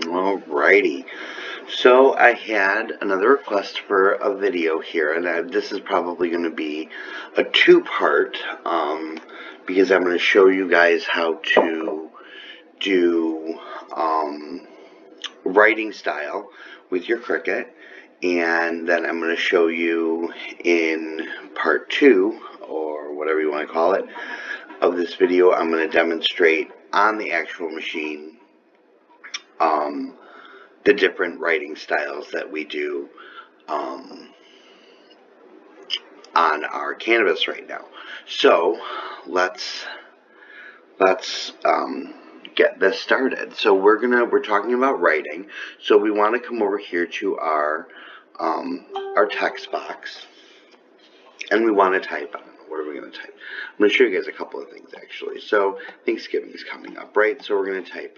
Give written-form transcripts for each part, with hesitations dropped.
Alrighty, so I had another request for a video here, and this is probably going to be a two-part, because I'm going to show you guys how to do writing style with your Cricut, and then I'm going to show you in part two, or whatever you want to call it, of this video. I'm going to demonstrate on the actual machine the different writing styles that we do on our canvas right now. So let's get this started. So we're talking about writing. So we want to come over here to our text box, and we want to type on. What are we going to type? I'm going to show you guys a couple of things actually. So Thanksgiving is coming up, right? So we're going to type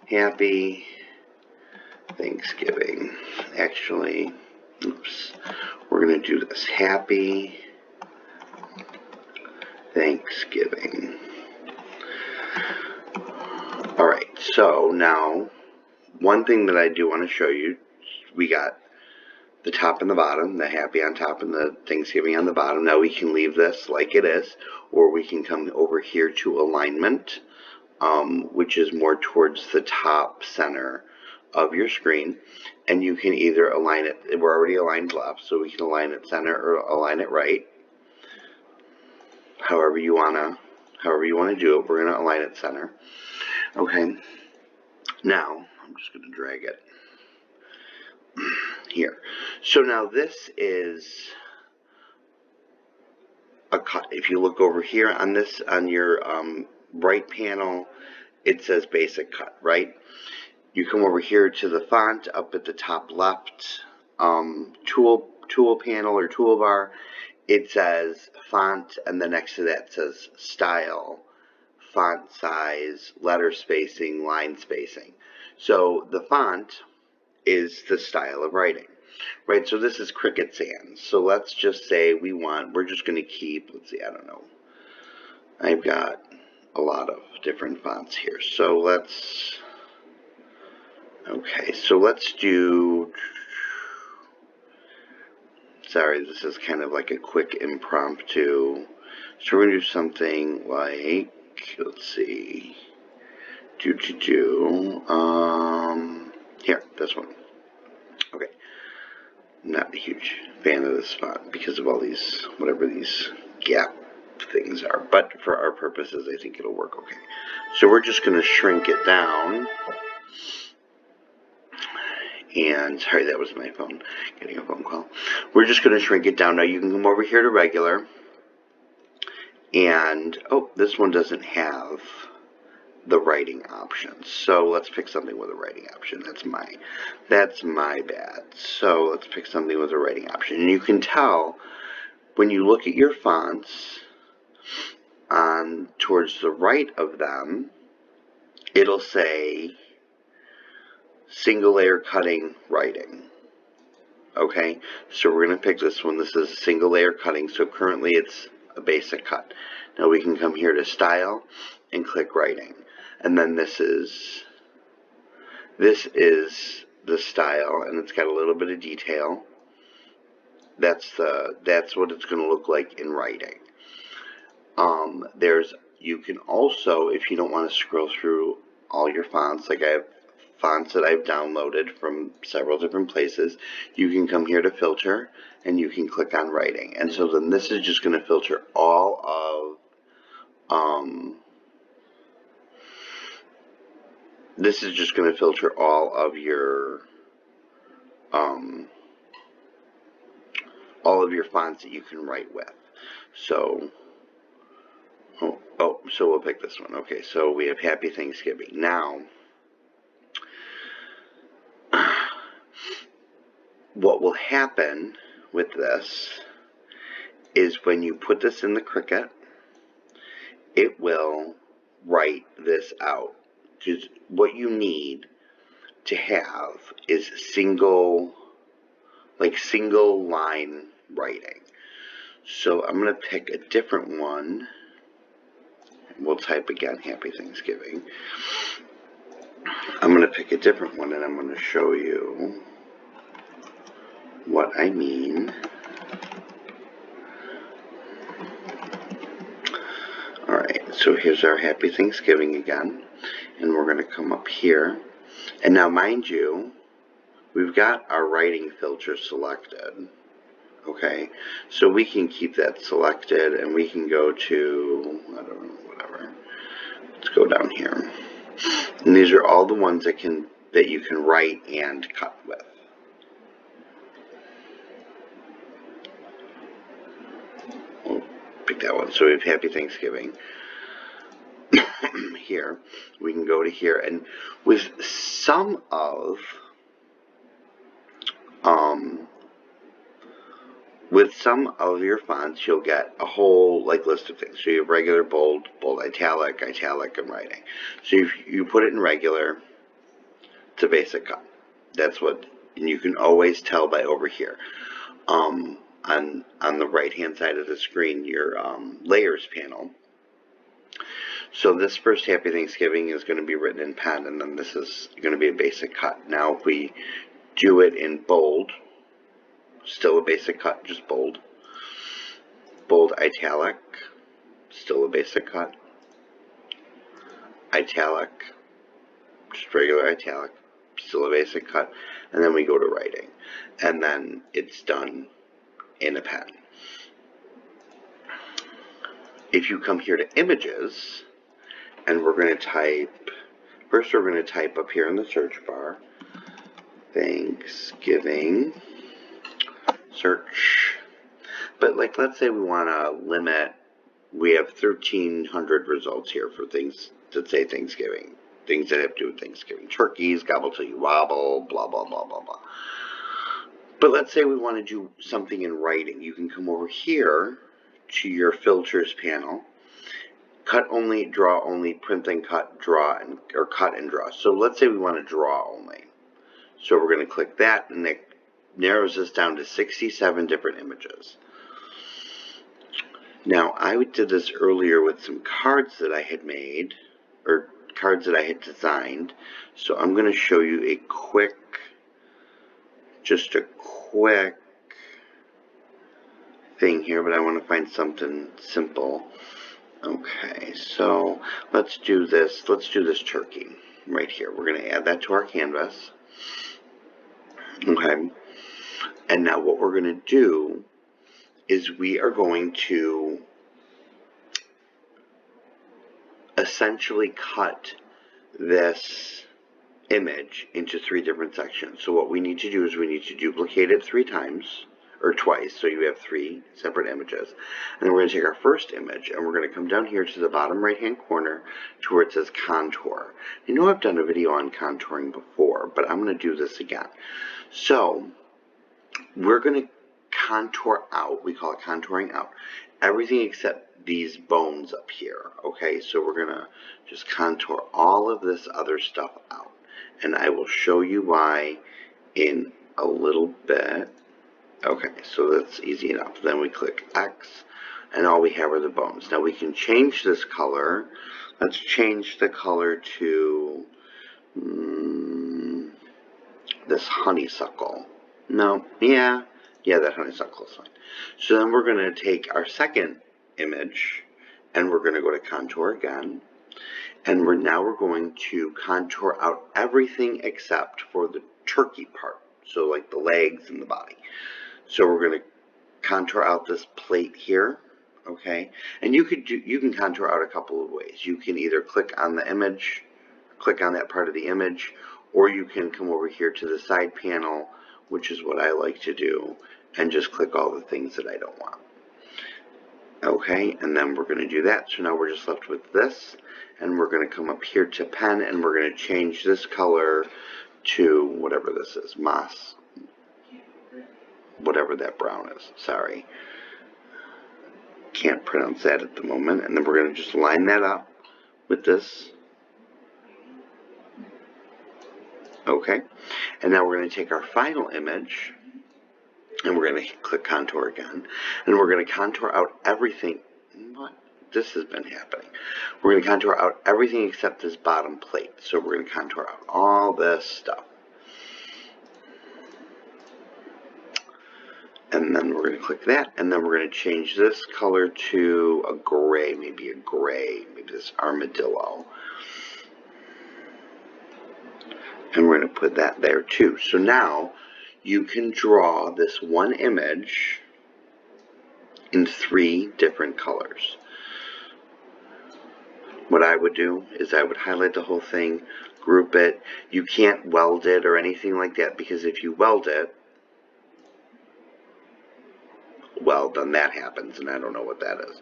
Happy Thanksgiving. Actually, oops, we're going to do this. Happy Thanksgiving. Alright, so now, one thing that I do want to show you, we got the top and the bottom, the happy on top and the Thanksgiving on the bottom. Now we can leave this like it is, or we can come over here to alignment, which is more towards the top center of your screen, and you can either align it, we're already aligned left, so we can align it center or align it right, however you want to do it. We're going to align it center. Okay, now I'm just going to drag it here. So now this is a cut. If you look over here on this, on your right panel, it says basic cut, right? You come over here to the font up at the top left tool panel or toolbar. It says font, and the next to that says style, font size, letter spacing, line spacing. So the font is the style of writing, right? So this is Cricut Sans. So let's just say we're just going to keep, let's see, I don't know. I've got a lot of different fonts here. So let's do, sorry, this is kind of like a quick impromptu. So we're going to do something like, let's see, here, this one. Okay, not a huge fan of this font because of all these, whatever these gap things are, but for our purposes, I think it'll work okay. So we're just going to shrink it down. And sorry, that was my phone, getting a phone call. We're just going to shrink it down. Now you can come over here to regular. And, oh, this one doesn't have the writing options. So let's pick something with a writing option. That's my bad. So let's pick something with a writing option. And you can tell when you look at your fonts on towards the right of them, it'll say single layer cutting writing. Okay, so we're going to pick this one. This is single layer cutting, so currently it's a basic cut. Now we can come here to style and click writing, and then this is the style, and it's got a little bit of detail. That's what it's going to look like in writing. You can also, if you don't want to scroll through all your fonts, like I have fonts that I've downloaded from several different places, you can come here to filter and you can click on writing, and so then this is just going to filter all of your fonts that you can write with. So so we'll pick this one. Okay, so we have Happy Thanksgiving. Now what will happen with this is when you put this in the Cricut, it will write this out. Because what you need to have is single line writing. So I'm going to pick a different one. We'll type again, Happy Thanksgiving. I'm going to pick a different one and I'm going to show you what I mean. Alright, so here's our Happy Thanksgiving again, and we're going to come up here, and now mind you, we've got our writing filter selected, okay, so we can keep that selected, and we can go to, I don't know, whatever, let's go down here, and these are all the ones that you can write and cut with. We'll pick that one, so we have Happy Thanksgiving. Here, we can go to here, and with some of your fonts, you'll get a whole list of things. So you have regular, bold, italic, and writing. So if you put it in regular, it's a basic cut. That's what, and you can always tell by over here. On the right hand side of the screen, your layers panel. So this first Happy Thanksgiving is going to be written in pen, and then this is going to be a basic cut. Now if we do it in bold, still a basic cut, just bold. Bold italic, still a basic cut. Italic, just regular italic, still a basic cut. And then we go to writing. And then it's done in a pen. If you come here to images, and we're going to type, first we're going to type up here in the search bar, Thanksgiving, search. But let's say we want to limit, we have 1,300 results here for things that say Thanksgiving. Things that have to do with Thanksgiving. Turkeys, gobble till you wobble, blah, blah, blah, blah, blah. But let's say we want to do something in writing. You can come over here to your filters panel. Cut only, draw only, print and cut, draw, or cut and draw. So let's say we want to draw only. So we're going to click that, and it narrows this down to 67 different images. Now, I did this earlier with some cards that I had made, or cards that I had designed. So I'm going to show you a quick, just a quick thing here, but I want to find something simple. Okay, so let's do this. Let's do this turkey right here. We're going to add that to our canvas. Okay, and now what we're going to do is we are going to essentially cut this image into 3 different sections. So what we need to do is we need to duplicate it 3 times, or twice, so you have 3 separate images. And then we're going to take our first image, and we're going to come down here to the bottom right hand corner to where it says contour. You know I've done a video on contouring before, but I'm going to do this again. So we're going to contour out, we call it contouring out, everything except these bones up here. Okay, so we're going to just contour all of this other stuff out. And I will show you why in a little bit. Okay, so that's easy enough. Then we click X, and all we have are the bones. Now we can change this color. Let's change the color to this honeysuckle. No, yeah, that honeysuckle is fine. So then we're going to take our second image, and we're going to go to contour again. And now we're going to contour out everything except for the turkey part. So like the legs and the body. So we're going to contour out this plate here, okay? And you can contour out a couple of ways. You can either click on the image, click on that part of the image, or you can come over here to the side panel, which is what I like to do, and just click all the things that I don't want. Okay, and then we're going to do that. So now we're just left with this, and we're going to come up here to pen, and we're going to change this color to whatever this is, moss. Whatever that brown is, sorry. Can't pronounce that at the moment. And then we're going to just line that up with this. Okay. And now we're going to take our final image, and we're going to click contour again. And we're going to contour out everything. What? this has been happening. We're going to contour out everything except this bottom plate. So we're going to contour out all this stuff. And then we're going to click that, and then we're going to change this color to a gray, maybe this armadillo. And we're going to put that there too. So now you can draw this one image in 3 different colors. What I would do is I would highlight the whole thing, group it. You can't weld it or anything like that, because if you weld it, well, then that happens, and I don't know what that is.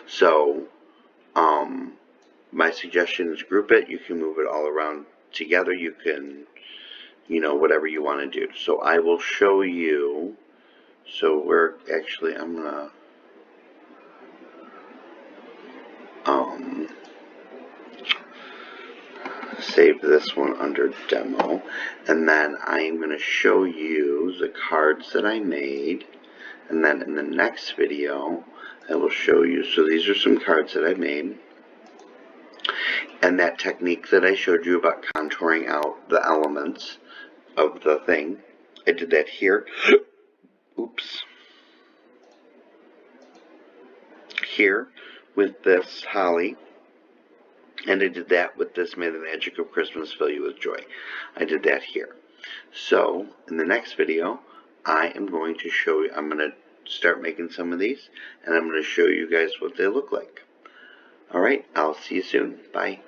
So, my suggestion is group it. You can move it all around together. You can, whatever you want to do. So I will show you. So I'm gonna, save this one under demo, and then I am going to show you the cards that I made. And then in the next video, I will show you, so these are some cards that I made. And that technique that I showed you about contouring out the elements of the thing, I did that here. Oops. Here with this holly. And I did that with this May the Magic of Christmas Fill You With Joy. I did that here. So, in the next video, I am going to show you, I'm going to start making some of these, and I'm going to show you guys what they look like. Alright, I'll see you soon. Bye.